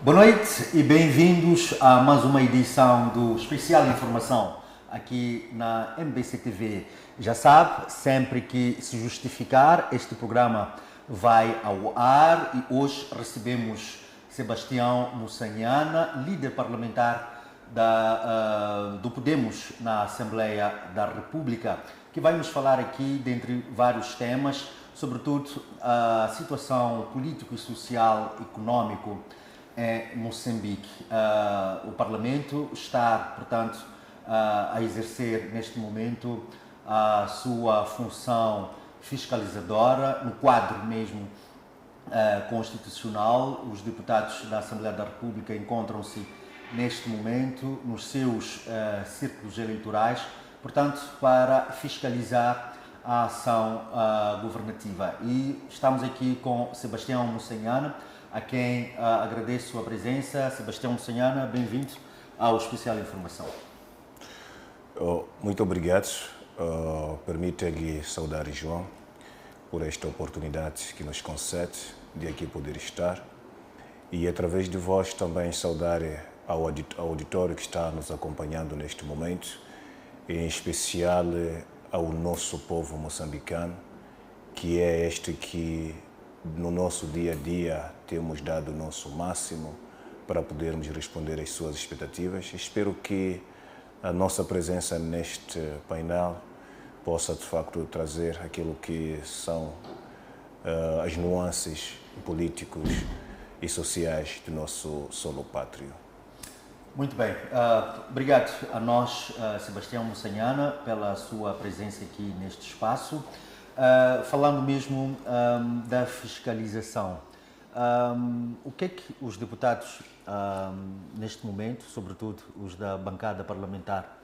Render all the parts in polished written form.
Boa noite e bem-vindos a mais uma edição do Especial Informação aqui na MBC TV. Já sabe, sempre que se justificar, este programa vai ao ar e hoje recebemos Sebastião Mussaniana, líder parlamentar do Podemos na Assembleia da República, que vai nos falar aqui, dentre vários temas, sobretudo a situação político e social, econômico em Moçambique. O Parlamento está, portanto, a exercer neste momento a sua função fiscalizadora no quadro mesmo constitucional. Os deputados da Assembleia da República encontram-se neste momento nos seus círculos eleitorais, portanto, para fiscalizar a ação governativa. E estamos aqui com Sebastião Mussaniana, a quem agradeço a presença. Sebastião Mussaniana, bem-vindo ao Especial Informação. Muito obrigado. Permita-lhe saudar João por esta oportunidade que nos concede de aqui poder estar e, através de vós, também saudar ao auditório que está nos acompanhando neste momento, em especial ao nosso povo moçambicano, que é este que no nosso dia a dia temos dado o nosso máximo para podermos responder às suas expectativas. Espero que a nossa presença neste painel possa, de facto, trazer aquilo que são as nuances políticos e sociais do nosso solo pátrio. Muito bem. Obrigado a nós, Sebastião Mussaniana, pela sua presença aqui neste espaço. Falando mesmo da fiscalização, o que é que os deputados, neste momento, sobretudo os da bancada parlamentar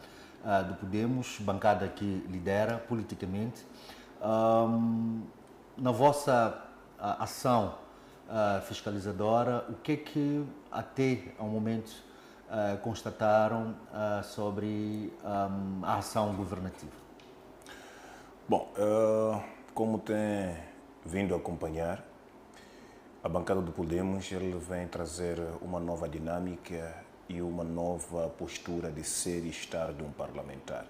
do Podemos, bancada que lidera politicamente, na vossa ação fiscalizadora, o que é que até ao momento constataram sobre a ação governativa? Bom, como tem vindo a acompanhar, a bancada do Podemos ele vem trazer uma nova dinâmica e uma nova postura de ser e estar de um parlamentar.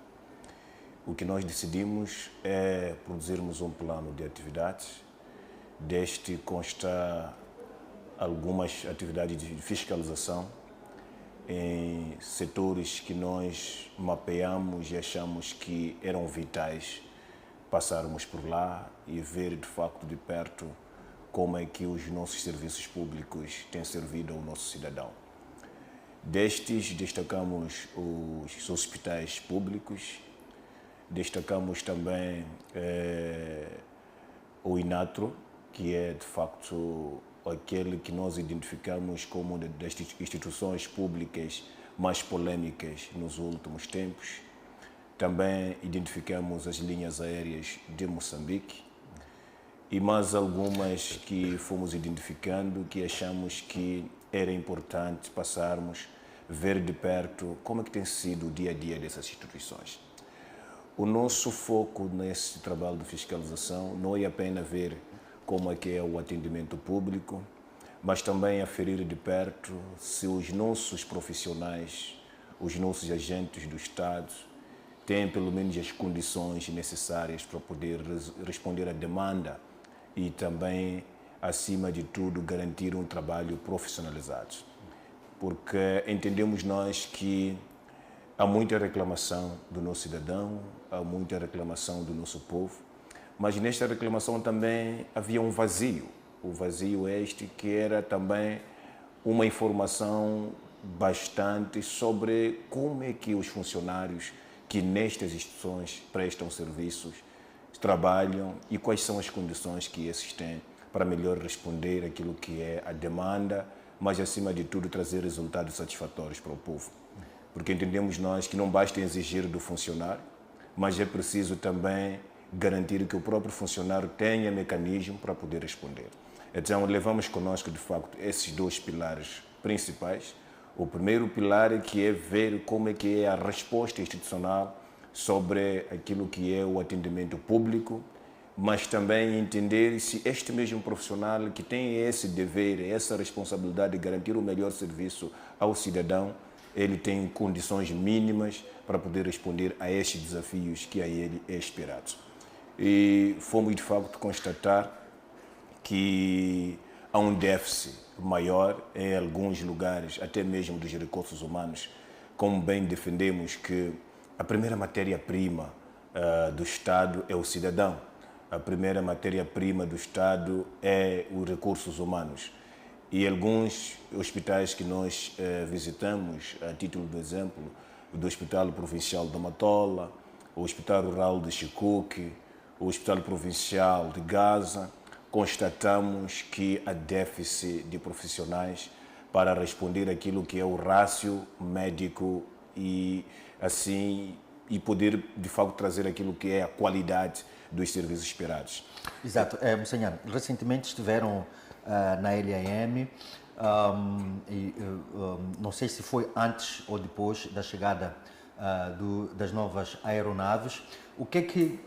O que nós decidimos é produzirmos um plano de atividades. Deste consta algumas atividades de fiscalização em setores que nós mapeamos e achamos que eram vitais passarmos por lá e ver de facto de perto como é que os nossos serviços públicos têm servido ao nosso cidadão. Destes, destacamos os hospitais públicos, destacamos também o INATRO, que é de facto aquele que nós identificamos como uma das instituições públicas mais polêmicas nos últimos tempos. Também identificamos as linhas aéreas de Moçambique e mais algumas que fomos identificando que achamos que era importante passarmos, ver de perto como é que tem sido o dia a dia dessas instituições. O nosso foco nesse trabalho de fiscalização não é apenas ver como é que é o atendimento público, mas também aferir de perto se os nossos profissionais, os nossos agentes do Estado, têm pelo menos as condições necessárias para poder responder à demanda e também, acima de tudo, garantir um trabalho profissionalizado. Porque entendemos nós que há muita reclamação do nosso cidadão, há muita reclamação do nosso povo, mas nesta reclamação também havia um vazio. O vazio este que era também uma informação bastante sobre como é que os funcionários que nestas instituições prestam serviços, trabalham e quais são as condições que esses têm para melhor responder aquilo que é a demanda, mas acima de tudo trazer resultados satisfatórios para o povo. Porque entendemos nós que não basta exigir do funcionário, mas é preciso também garantir que o próprio funcionário tenha mecanismo para poder responder. Então levamos conosco de facto esses dois pilares principais. O primeiro pilar é que é ver como é que é a resposta institucional sobre aquilo que é o atendimento público, mas também entender se este mesmo profissional que tem esse dever, essa responsabilidade de garantir o melhor serviço ao cidadão, ele tem condições mínimas para poder responder a estes desafios que a ele é esperado. E fomos de facto constatar que há um déficit maior em alguns lugares, até mesmo dos recursos humanos, como bem defendemos que a primeira matéria-prima do Estado é o cidadão. A primeira matéria-prima do Estado é os recursos humanos. E alguns hospitais que nós visitamos, a título de exemplo, do Hospital Provincial de Matola, o Hospital Rural de Chicoque, o Hospital Provincial de Gaza, constatamos que há déficit de profissionais para responder aquilo que é o rácio médico e assim e poder de facto trazer aquilo que é a qualidade dos serviços esperados. Exato. Monsenhor, recentemente estiveram na LAM não sei se foi antes ou depois da chegada das novas aeronaves. O que é que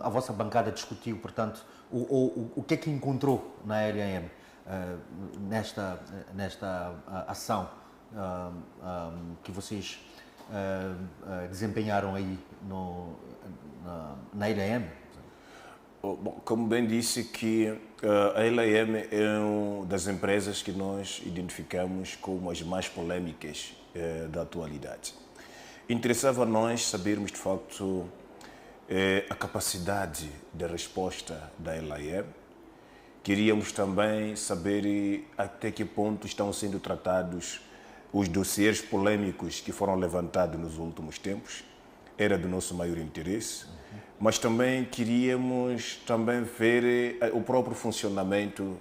a vossa bancada discutiu, portanto, o que é que encontrou na LAM nesta ação que vocês desempenharam aí na LAM? Bom, como bem disse, que a LAM é uma das empresas que nós identificamos como as mais polêmicas da atualidade. Interessava a nós sabermos, de facto, a capacidade de resposta da LAM. Queríamos também saber até que ponto estão sendo tratados os dossiês polêmicos que foram levantados nos últimos tempos. Era do nosso maior interesse. Mas também queríamos ver o próprio funcionamento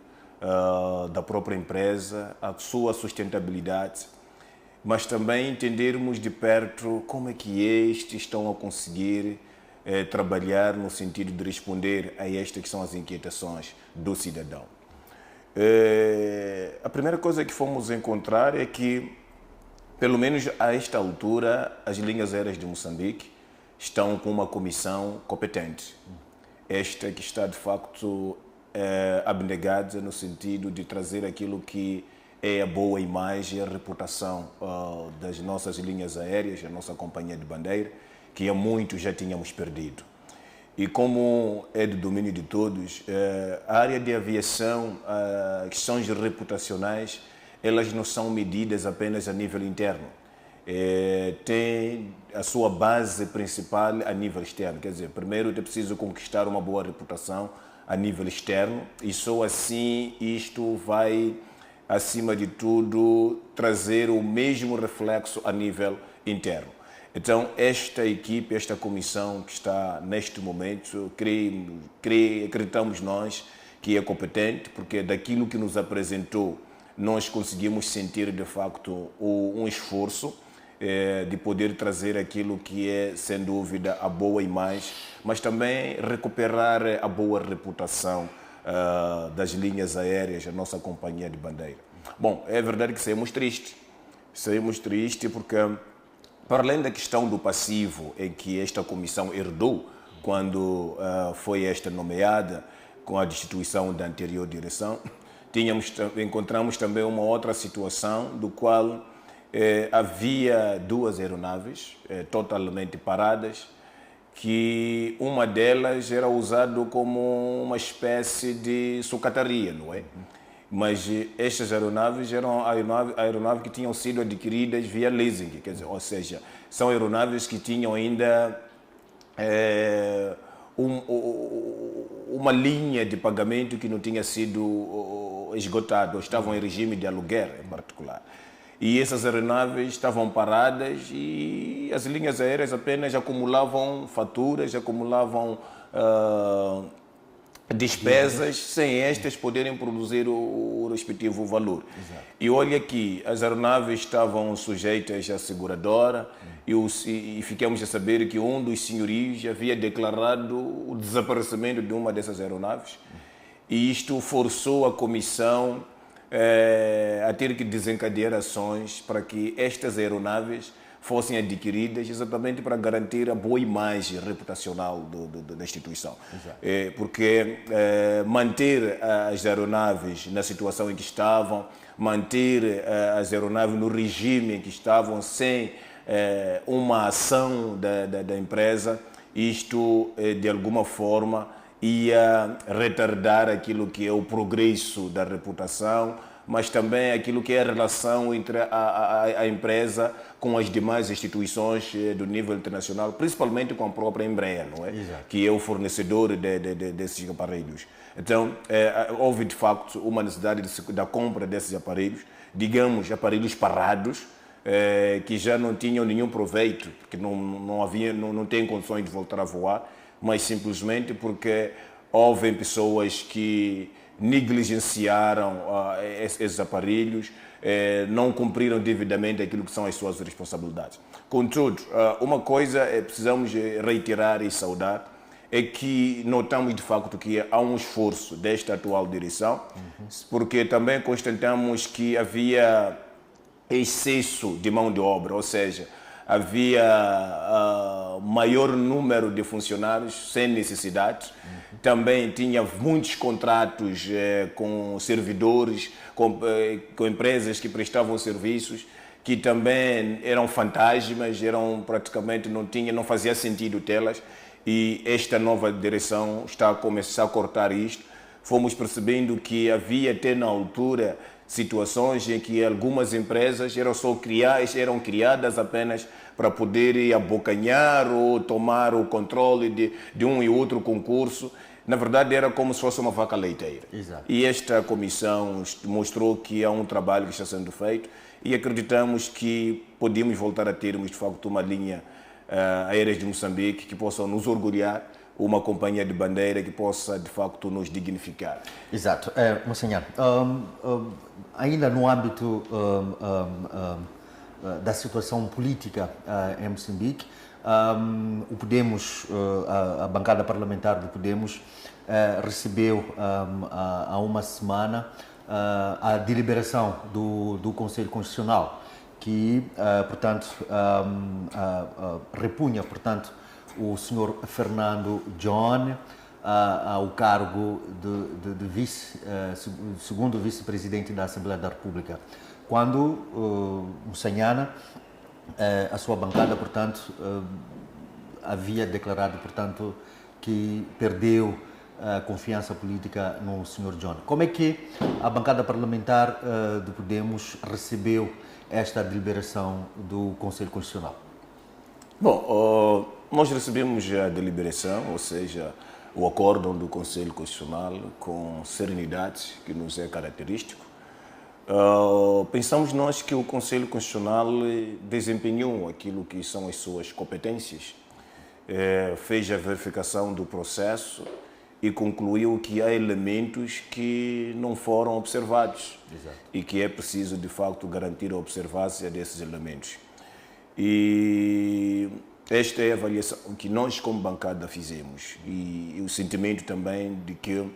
da própria empresa, a sua sustentabilidade, mas também entendermos de perto como é que estes estão a conseguir trabalhar no sentido de responder a estas que são as inquietações do cidadão. A primeira coisa que fomos encontrar é que, pelo menos a esta altura, as linhas aéreas de Moçambique estão com uma comissão competente. Esta que está, de facto, abnegada no sentido de trazer aquilo que é a boa imagem e a reputação das nossas linhas aéreas, a nossa companhia de bandeira, que há muito já tínhamos perdido. E como é do domínio de todos, a área de aviação, questões reputacionais, elas não são medidas apenas a nível interno. Tem a sua base principal a nível externo. Quer dizer, primeiro é preciso conquistar uma boa reputação a nível externo e só assim isto vai, acima de tudo, trazer o mesmo reflexo a nível interno. Então, esta equipe, esta comissão que está neste momento, acreditamos nós que é competente, porque daquilo que nos apresentou, nós conseguimos sentir, de facto, um esforço de poder trazer aquilo que é, sem dúvida, a boa imagem, mas também recuperar a boa reputação das linhas aéreas, a nossa companhia de bandeira. Bom, é verdade que saímos tristes. Saímos tristes porque, para além da questão do passivo em que esta comissão herdou quando foi esta nomeada com a destituição da anterior direção, encontramos também uma outra situação do qual havia duas aeronaves totalmente paradas, que uma delas era usada como uma espécie de sucataria, não é? Mas estas aeronaves eram aeronaves que tinham sido adquiridas via leasing, quer dizer, ou seja, são aeronaves que tinham ainda uma linha de pagamento que não tinha sido esgotada, ou estavam em regime de aluguer em particular. E essas aeronaves estavam paradas e as linhas aéreas apenas acumulavam faturas, acumulavam despesas, sem estas poderem produzir o respectivo valor. Exato. E olha que as aeronaves estavam sujeitas à seguradora e ficamos a saber que um dos senhorios havia declarado o desaparecimento de uma dessas aeronaves e isto forçou a comissão a ter que desencadear ações para que estas aeronaves fossem adquiridas exatamente para garantir a boa imagem reputacional da instituição. Porque manter as aeronaves na situação em que estavam, manter as aeronaves no regime em que estavam, sem uma ação da empresa, isto de alguma forma ia retardar aquilo que é o progresso da reputação, mas também aquilo que é a relação entre a empresa com as demais instituições do nível internacional, principalmente com a própria Embraer, não é? Exato. Que é o fornecedor desses aparelhos. Então, houve de facto uma necessidade da compra desses aparelhos, digamos, aparelhos parados, que já não tinham nenhum proveito, porque não têm condições de voltar a voar, mas simplesmente porque houve pessoas que negligenciaram esses aparelhos, não cumpriram devidamente aquilo que são as suas responsabilidades. Contudo, uma coisa precisamos reiterar e saudar, é que notamos de facto que há um esforço desta atual direção, porque também constatamos que havia excesso de mão de obra, ou seja, havia maior número de funcionários sem necessidade. Também tinha muitos contratos com servidores, com empresas que prestavam serviços, que também eram fantasmas, eram praticamente não fazia sentido tê-las. E esta nova direção está a começar a cortar isto. Fomos percebendo que havia até na altura situações em que algumas empresas eram criadas apenas para poderem abocanhar ou tomar o controle de um e outro concurso. Na verdade, era como se fosse uma vaca leiteira. Exato. E esta comissão mostrou que há um trabalho que está sendo feito e acreditamos que podemos voltar a termos, de facto, uma linha aéreas de Moçambique que possam nos orgulhar, uma companhia de bandeira que possa, de facto, nos dignificar. Exato. Monsenhor, ainda no âmbito da situação política em Moçambique, o Podemos, a bancada parlamentar do Podemos, recebeu há uma semana a deliberação do Conselho Constitucional, que, portanto, repunha, portanto, o senhor Fernando John ao cargo de segundo vice-presidente da Assembleia da República, quando Moçanhana, a sua bancada, portanto, havia declarado, portanto, que perdeu a confiança política no senhor John. Como é que a bancada parlamentar do Podemos recebeu esta deliberação do Conselho Constitucional? Bom, nós recebemos a deliberação, ou seja, o acórdão do Conselho Constitucional com serenidade, que nos é característico. Pensamos nós que o Conselho Constitucional desempenhou aquilo que são as suas competências, fez a verificação do processo e concluiu que há elementos que não foram observados. Exato. E que é preciso, de facto, garantir a observância desses elementos. E esta é a avaliação que nós, como bancada, fizemos. E o sentimento também de que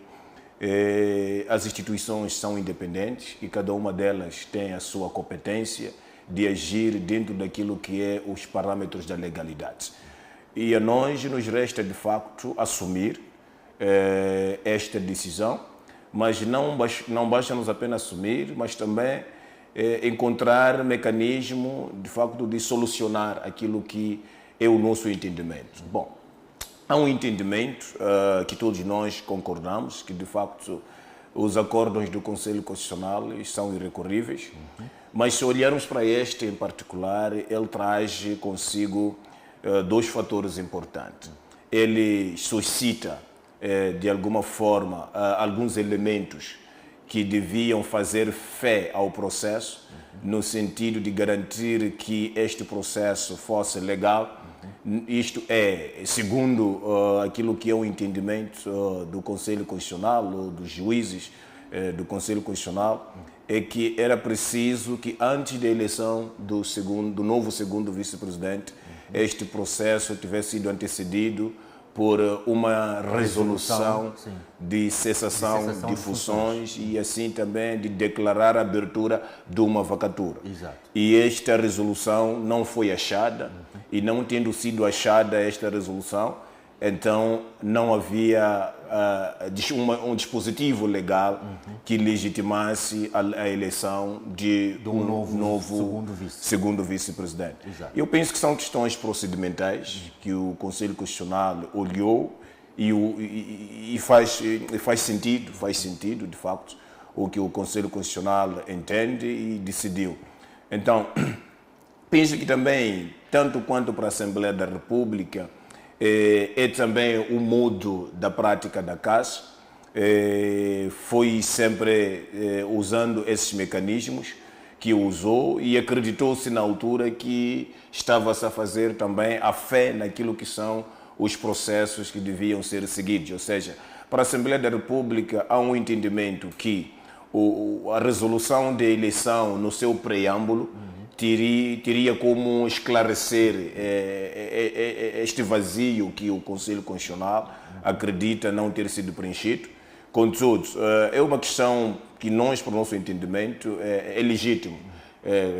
as instituições são independentes e cada uma delas tem a sua competência de agir dentro daquilo que é os parâmetros da legalidade. E a nós nos resta, de facto, assumir esta decisão, mas não basta-nos apenas assumir, mas também encontrar mecanismo, de facto, de solucionar aquilo que é o nosso entendimento. Bom, há um entendimento que todos nós concordamos, que, de facto, os acórdãos do Conselho Constitucional são irrecorríveis, mas se olharmos para este em particular, ele traz consigo dois fatores importantes. Ele suscita de alguma forma, alguns elementos que deviam fazer fé ao processo, no sentido de garantir que este processo fosse legal. Isto é, segundo aquilo que é o entendimento do Conselho Constitucional, ou dos juízes do Conselho Constitucional, é que era preciso que, antes da eleição do novo segundo vice-presidente, este processo tivesse sido antecedido por uma resolução sim, de cessação de funções e assim também de declarar a abertura de uma vacatura. Exato. E esta resolução não foi achada, e não tendo sido achada esta resolução, então não havia um dispositivo legal que legitimasse a eleição de um novo segundo vice-presidente. Eu penso que são questões procedimentais que o Conselho Constitucional olhou e faz sentido, de facto, o que o Conselho Constitucional entende e decidiu. Então, penso que também, tanto quanto para a Assembleia da República, é também o modo da prática da Caixa, foi sempre usando esses mecanismos que usou e acreditou-se na altura que estava-se a fazer também a fé naquilo que são os processos que deviam ser seguidos. Ou seja, para a Assembleia da República há um entendimento que a resolução de eleição no seu preâmbulo teria como esclarecer este vazio que o Conselho Constitucional acredita não ter sido preenchido. Contudo, é uma questão que nós, para o nosso entendimento, é legítimo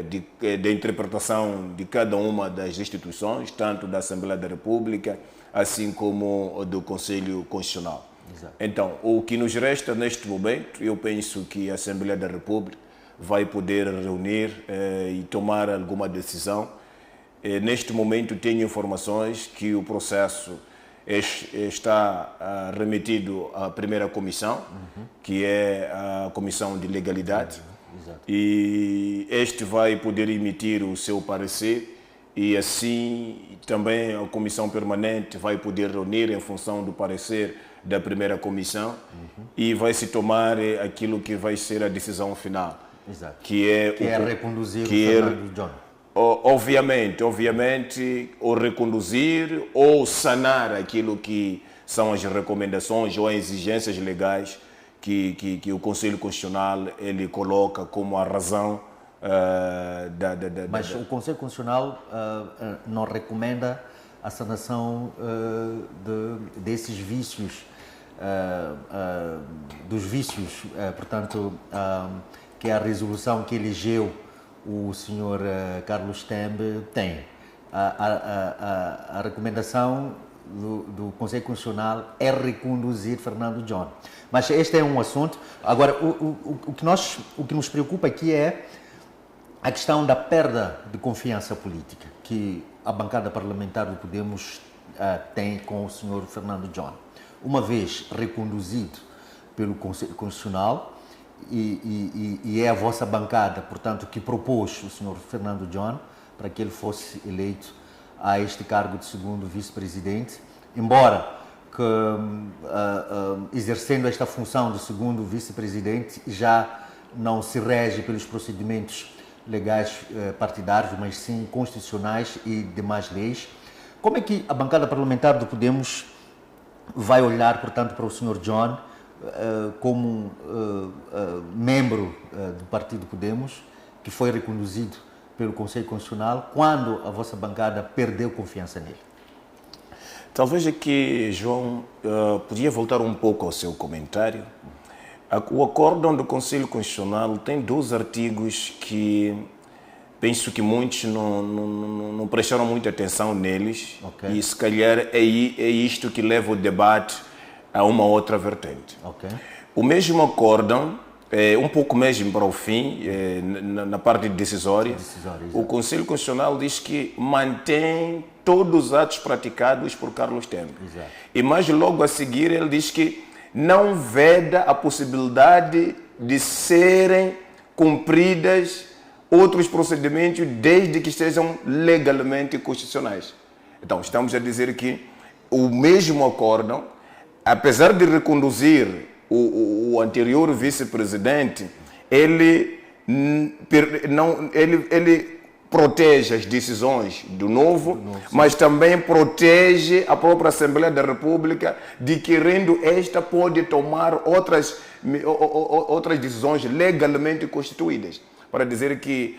de interpretação de cada uma das instituições, tanto da Assembleia da República, assim como do Conselho Constitucional. Exato. Então, o que nos resta neste momento, eu penso que a Assembleia da República vai poder reunir e tomar alguma decisão. Neste momento tenho informações que o processo está remetido à primeira comissão, que é a Comissão de Legalidade, e este vai poder emitir o seu parecer e assim também a Comissão Permanente vai poder reunir em função do parecer da primeira comissão e vai se tomar aquilo que vai ser a decisão final. Exato. Que é reconduzir o Fernando John. Obviamente, ou reconduzir ou sanar aquilo que são as recomendações ou as exigências legais que o Conselho Constitucional ele coloca como a razão Mas o Conselho Constitucional não recomenda a sanação desses vícios, dos vícios, portanto, que a resolução que elegeu o senhor Carlos Tembe tem. A recomendação do Conselho Constitucional é reconduzir Fernando John. Mas este é um assunto. Agora, o que nos preocupa aqui é a questão da perda de confiança política que a bancada parlamentar do Podemos tem com o senhor Fernando John. Uma vez reconduzido pelo Conselho Constitucional, e é a vossa bancada, portanto, que propôs o senhor Fernando John para que ele fosse eleito a este cargo de segundo vice-presidente, embora que, exercendo esta função de segundo vice-presidente, já não se rege pelos procedimentos legais partidários, mas sim constitucionais e demais leis. Como é que a bancada parlamentar do Podemos vai olhar, portanto, para o senhor John como membro do Partido Podemos, que foi reconduzido pelo Conselho Constitucional, quando a vossa bancada perdeu confiança nele? Talvez aqui, João, podia voltar um pouco ao seu comentário. O acórdão do Conselho Constitucional tem 2 artigos que penso que muitos não prestaram muita atenção neles. Okay. E se calhar é isto que leva o debate a uma outra vertente. Okay. O mesmo acórdão, um pouco mesmo para o fim, na parte decisória, o Conselho Constitucional diz que mantém todos os atos praticados por Carlos Tembe. E mais logo a seguir ele diz que não veda a possibilidade de serem cumpridas outros procedimentos desde que estejam legalmente constitucionais. Então, estamos a dizer que o mesmo acórdão, apesar de reconduzir o anterior vice-presidente, ele protege as decisões do novo, mas também protege a própria Assembleia da República de querendo esta pode tomar outras decisões legalmente constituídas. Para dizer que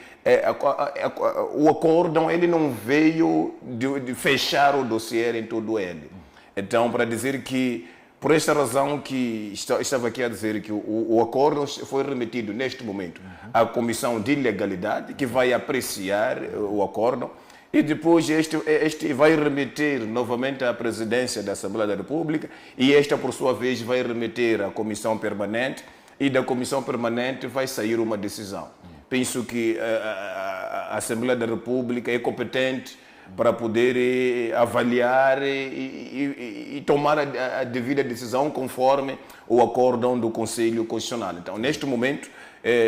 o acórdão ele não veio de fechar o dossiê em todo ele. Então, para dizer que, por esta razão que estava aqui a dizer que o acordo foi remetido neste momento à Comissão de Legalidade, que vai apreciar o acordo, e depois este vai remeter novamente à Presidência da Assembleia da República, e esta, por sua vez, vai remeter à Comissão Permanente, e da Comissão Permanente vai sair uma decisão. Penso que a Assembleia da República é competente para poder avaliar e tomar a devida decisão conforme o acórdão do Conselho Constitucional. Então, neste momento,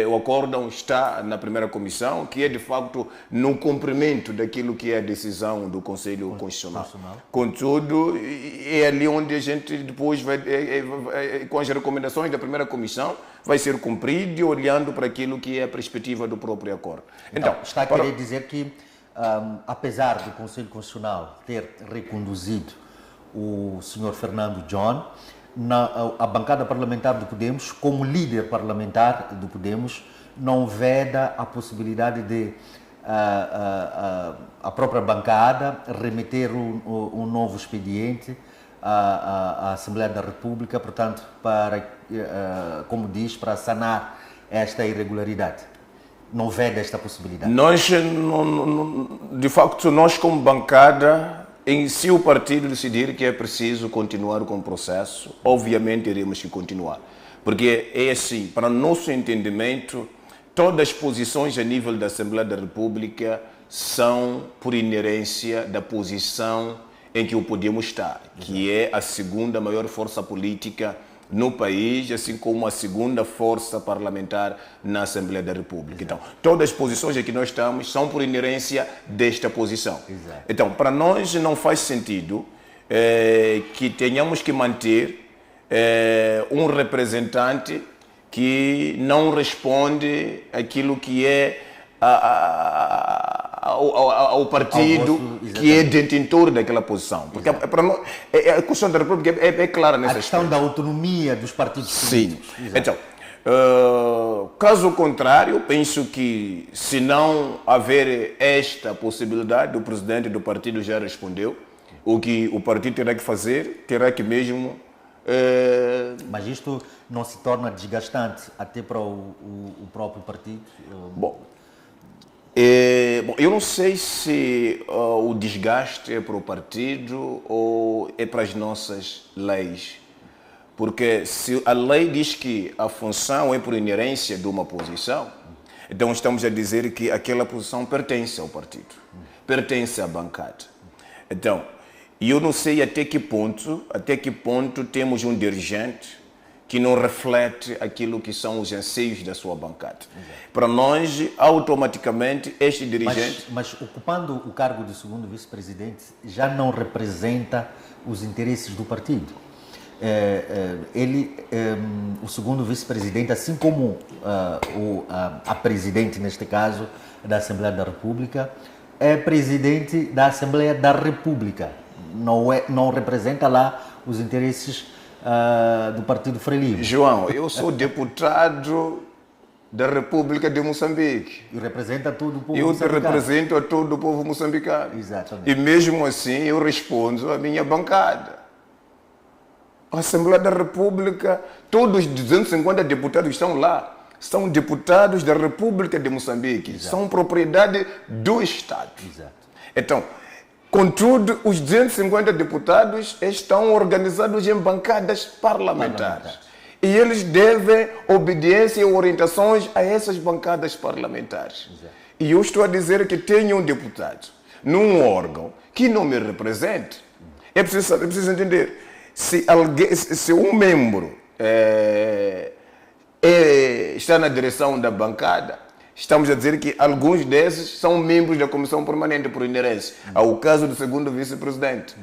o acórdão está na primeira comissão, que é de facto no cumprimento daquilo que é a decisão do Conselho Constitucional. Contudo, é ali onde a gente depois vai, com as recomendações da primeira comissão, vai ser cumprido, olhando para aquilo que é a perspectiva do próprio acordo. Então está a querer dizer que, apesar do Conselho Constitucional ter reconduzido o Sr. Fernando John, a bancada parlamentar do Podemos, como líder parlamentar do Podemos, não veda a possibilidade de a própria bancada remeter um novo expediente à Assembleia da República, portanto, para, como diz, para sanar esta irregularidade. Não veda esta possibilidade? Nós, de facto, nós como bancada, se o partido decidir que é preciso continuar com o processo, obviamente iremos continuar. Porque é assim, para nosso entendimento, todas as posições a nível da Assembleia da República são por inerência da posição em que o Podemos está, que é a segunda maior força política no país, assim como a segunda força parlamentar na Assembleia da República. Então, todas as posições em que nós estamos são por inerência desta posição. Então, para nós não faz sentido que tenhamos que manter um representante que não responde aquilo que é ao partido que é detentor daquela posição. Porque para nós, a Constituição da República é clara nessa questão. A questão da autonomia dos partidos políticos. Sim. Então, caso contrário, penso que se não haver esta possibilidade, o presidente do partido já respondeu, o que o partido terá que fazer, terá que mesmo... Mas isto não se torna desgastante até para o próprio partido? Bom, eu não sei se o desgaste é para o partido ou é para as nossas leis. Porque se a lei diz que a função é por inerência de uma posição, então estamos a dizer que aquela posição pertence ao partido, pertence à bancada. Então, eu não sei até que ponto temos um dirigente que não reflete aquilo que são os anseios da sua bancada. Para nós, automaticamente, este dirigente... Mas ocupando o cargo de segundo vice-presidente, já não representa os interesses do partido. O segundo vice-presidente, assim como a presidente, neste caso, da Assembleia da República, é presidente da Assembleia da República. Não representa lá os interesses do Partido Frelimo. João, eu sou deputado da República de Moçambique. E representa todo o povo moçambicano. Eu represento a todo o povo moçambicano. Exatamente. E mesmo assim eu respondo à minha bancada. A Assembleia da República, todos os 250 deputados que estão lá, são deputados da República de Moçambique. Exato. São propriedade do Estado. Exato. Então, contudo, os 250 deputados estão organizados em bancadas parlamentares. E eles devem obediência e orientações a essas bancadas parlamentares. Exato. E eu estou a dizer que tenho um deputado num órgão que não me represente. É preciso entender. Se um membro está na direção da bancada, estamos a dizer que alguns desses são membros da Comissão Permanente por inerência, ao caso do segundo vice-presidente.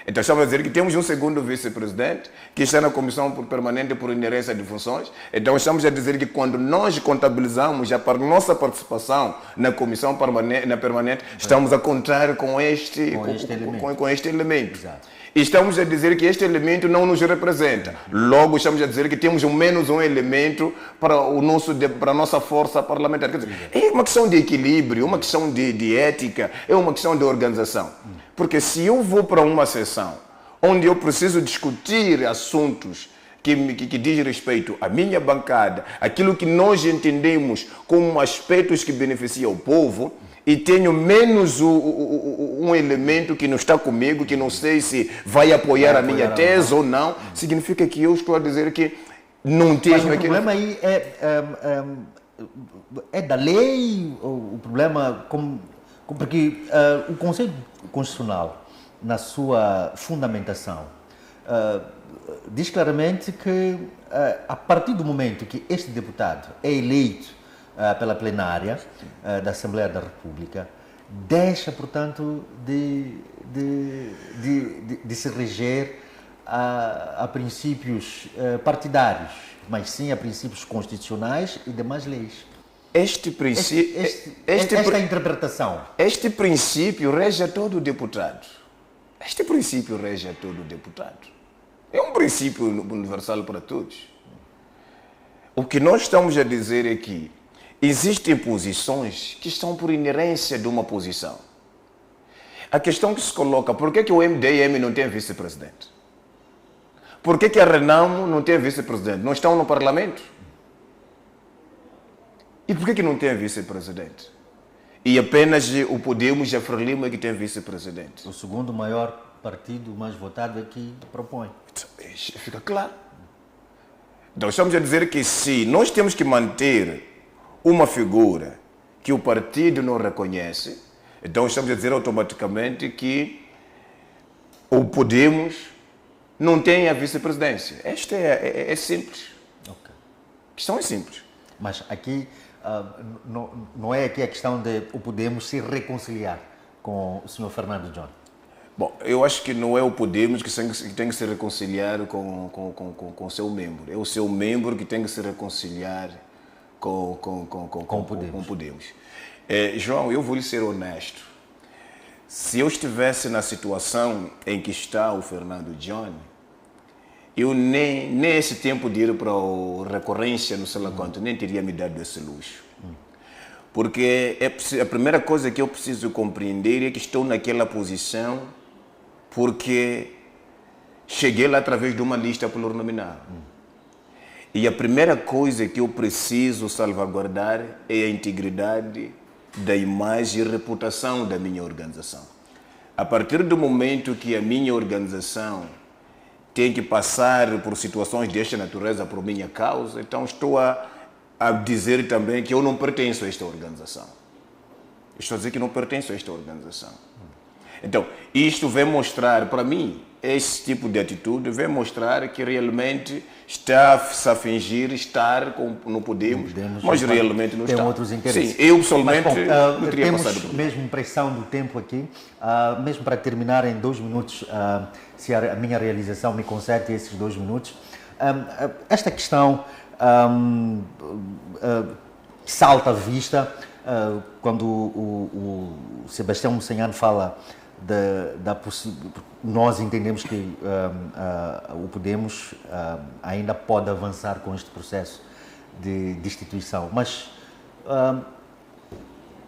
Então estamos a dizer que temos um segundo vice-presidente que está na Comissão Permanente por inerência de funções. Então estamos a dizer que quando nós contabilizamos a nossa participação na Comissão Permanente, estamos a contar com este elemento. Exato. E estamos a dizer que este elemento não nos representa. Logo, estamos a dizer que temos menos um elemento para a nossa força parlamentar. Quer dizer, é uma questão de equilíbrio, uma questão de ética, é uma questão de organização. Porque se eu vou para uma sessão onde eu preciso discutir assuntos que diz respeito à minha bancada, aquilo que nós entendemos como aspectos que beneficiam o povo, e tenho menos um elemento que não está comigo, que não sei se vai apoiar a minha tese ou não, significa que eu estou a dizer que não tenho... Mas o problema aí é da lei, o problema... Porque o Conselho Constitucional, na sua fundamentação, diz claramente que a partir do momento que este deputado é eleito pela plenária da Assembleia da República, deixa, portanto, de se reger a princípios partidários, mas sim a princípios constitucionais e demais leis. Esta interpretação. Este princípio rege a todo deputado. Este princípio rege a todo deputado. É um princípio universal para todos. O que nós estamos a dizer é que existem posições que estão por inerência de uma posição. A questão que se coloca, por que o MDM não tem vice-presidente? Por que a Renamo não tem vice-presidente? Não estão no Parlamento? E por que não tem vice-presidente? E apenas o Podemos e a Frelimo é que tem vice-presidente. O segundo maior partido mais votado é que propõe. Fica claro. Então estamos a dizer que se nós temos que manter uma figura que o partido não reconhece, então estamos a dizer automaticamente que o Podemos não tem a vice-presidência. Esta é simples. Okay. A questão é simples. Mas aqui não é aqui a questão de o Podemos se reconciliar com o Sr. Fernando John. Bom, eu acho que não é o Podemos que tem que se reconciliar com o seu membro. É o seu membro que tem que se reconciliar com o Podemos. João, eu vou lhe ser honesto. Se eu estivesse na situação em que está o Fernando John, eu nem esse tempo de ir para a recorrência, não sei lá quanto, nem teria me dado esse luxo. Porque a primeira coisa que eu preciso compreender é que estou naquela posição porque cheguei lá através de uma lista plurinominal. E a primeira coisa que eu preciso salvaguardar é a integridade da imagem e reputação da minha organização. A partir do momento que a minha organização tem que passar por situações desta natureza por minha causa, então estou a dizer também que eu não pertenço a esta organização. Estou a dizer que não pertenço a esta organização. Então, isto vem mostrar, para mim, esse tipo de atitude vem mostrar que realmente está-se a fingir estar no Podemos, mas realmente não está. Tem outros interesses. Sim, eu pessoalmente não teria passado por isso. Temos mesmo pressão do tempo aqui, mesmo para terminar em 2 minutos, se a minha realização me concede esses 2 minutos. Esta questão salta à vista quando o Sebastião Mocenhano fala nós entendemos que o Podemos ainda pode avançar com este processo de destituição, mas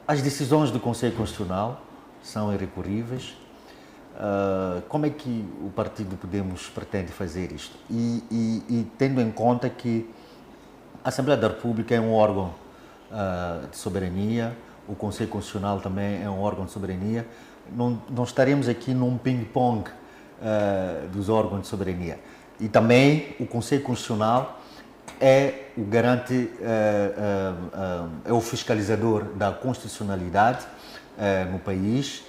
as decisões do Conselho Constitucional são irrecorríveis. Como é que o partido Podemos pretende fazer isto? E tendo em conta que a Assembleia da República é um órgão de soberania, o Conselho Constitucional também é um órgão de soberania, não estaremos aqui num ping-pong dos órgãos de soberania. E também o Conselho Constitucional é o garante, é o fiscalizador da constitucionalidade no país.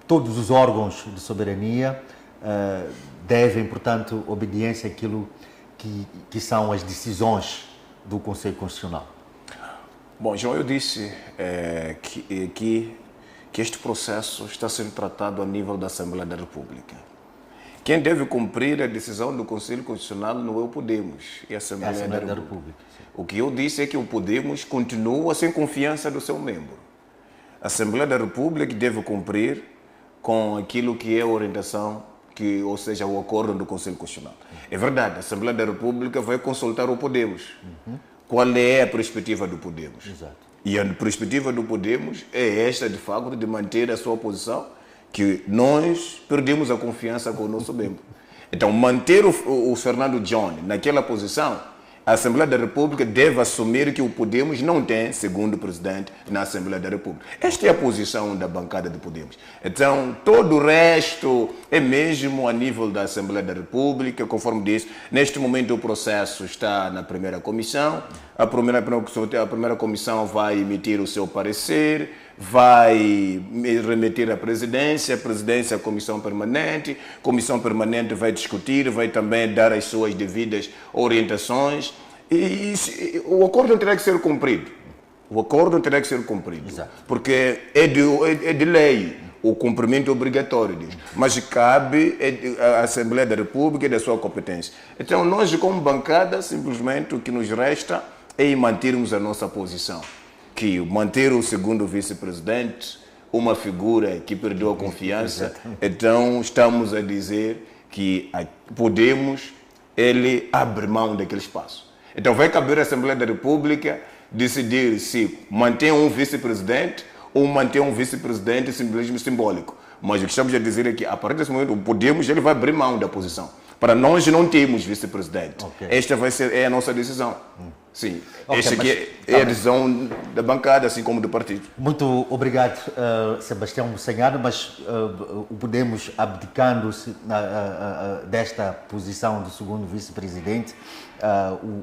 Todos os órgãos de soberania devem, portanto, obediência àquilo que são as decisões do Conselho Constitucional. Bom, João, eu disse que este processo está sendo tratado a nível da Assembleia da República. Quem deve cumprir a decisão do Conselho Constitucional não é o Podemos, é a Assembleia da República. O que eu disse é que o Podemos continua sem confiança do seu membro. A Assembleia da República deve cumprir com aquilo que é a orientação, ou seja, o acordo do Conselho Constitucional. É verdade, a Assembleia da República vai consultar o Podemos. Qual é a perspectiva do Podemos? Exato. E a perspectiva do Podemos é esta, de facto, de manter a sua posição, que nós perdemos a confiança com o nosso membro. Então, manter o Fernando John naquela posição, a Assembleia da República deve assumir que o Podemos não tem segundo presidente na Assembleia da República. Esta é a posição da bancada do Podemos. Então, todo o resto é mesmo a nível da Assembleia da República, conforme disse, neste momento o processo está na primeira comissão, a primeira comissão vai emitir o seu parecer, vai remeter à presidência, a presidência à comissão permanente vai discutir, vai também dar as suas devidas orientações e o acordo terá que ser cumprido. O acordo terá que ser cumprido, exato, porque é de lei o cumprimento obrigatório disso, mas cabe à Assembleia da República e da sua competência. Então nós como bancada, simplesmente o que nos resta é mantermos a nossa posição, que manter o segundo vice-presidente, uma figura que perdeu a confiança, então estamos a dizer que Podemos, ele abre mão daquele espaço. Então vai caber à Assembleia da República decidir se mantém um vice-presidente ou mantém um vice-presidente simbolismo simbólico. Mas o que estamos a dizer é que, a partir desse momento, o Podemos ele vai abrir mão da posição. Para nós não temos vice-presidente. Okay. Esta é a nossa decisão. Sim, okay, esta aqui é a decisão da bancada, assim como do partido. Muito obrigado, Sebastião Mussanhado, mas o Podemos abdicando-se desta posição do segundo vice-presidente,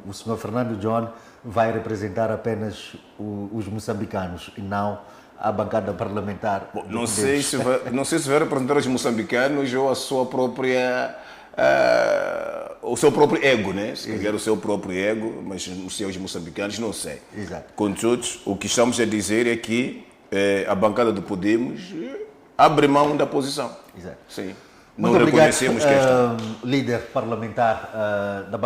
o senhor Fernando John vai representar apenas os moçambicanos e não a bancada parlamentar. Bom, não sei se vai representar os moçambicanos ou a sua própria... o seu próprio ego, né? Se quiser o seu próprio ego, mas os seus moçambicanos, não sei. Exato. Contudo, o que estamos a dizer é que a bancada do Podemos abre mão da posição. Exato. Sim. Muito não obrigado, reconhecemos que esta... líder parlamentar da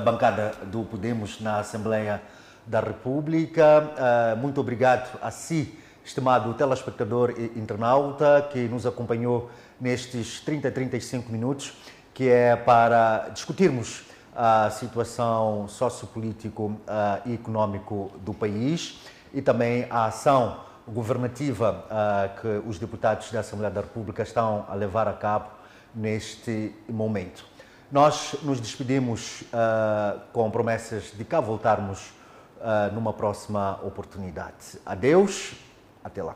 bancada do Podemos na Assembleia da República. Muito obrigado a si, estimado telespectador e internauta, que nos acompanhou nestes 35 minutos, que é para discutirmos a situação sociopolítico e econômico do país e também a ação governativa que os deputados da Assembleia da República estão a levar a cabo neste momento. Nós nos despedimos com promessas de cá voltarmos numa próxima oportunidade. Adeus, até lá.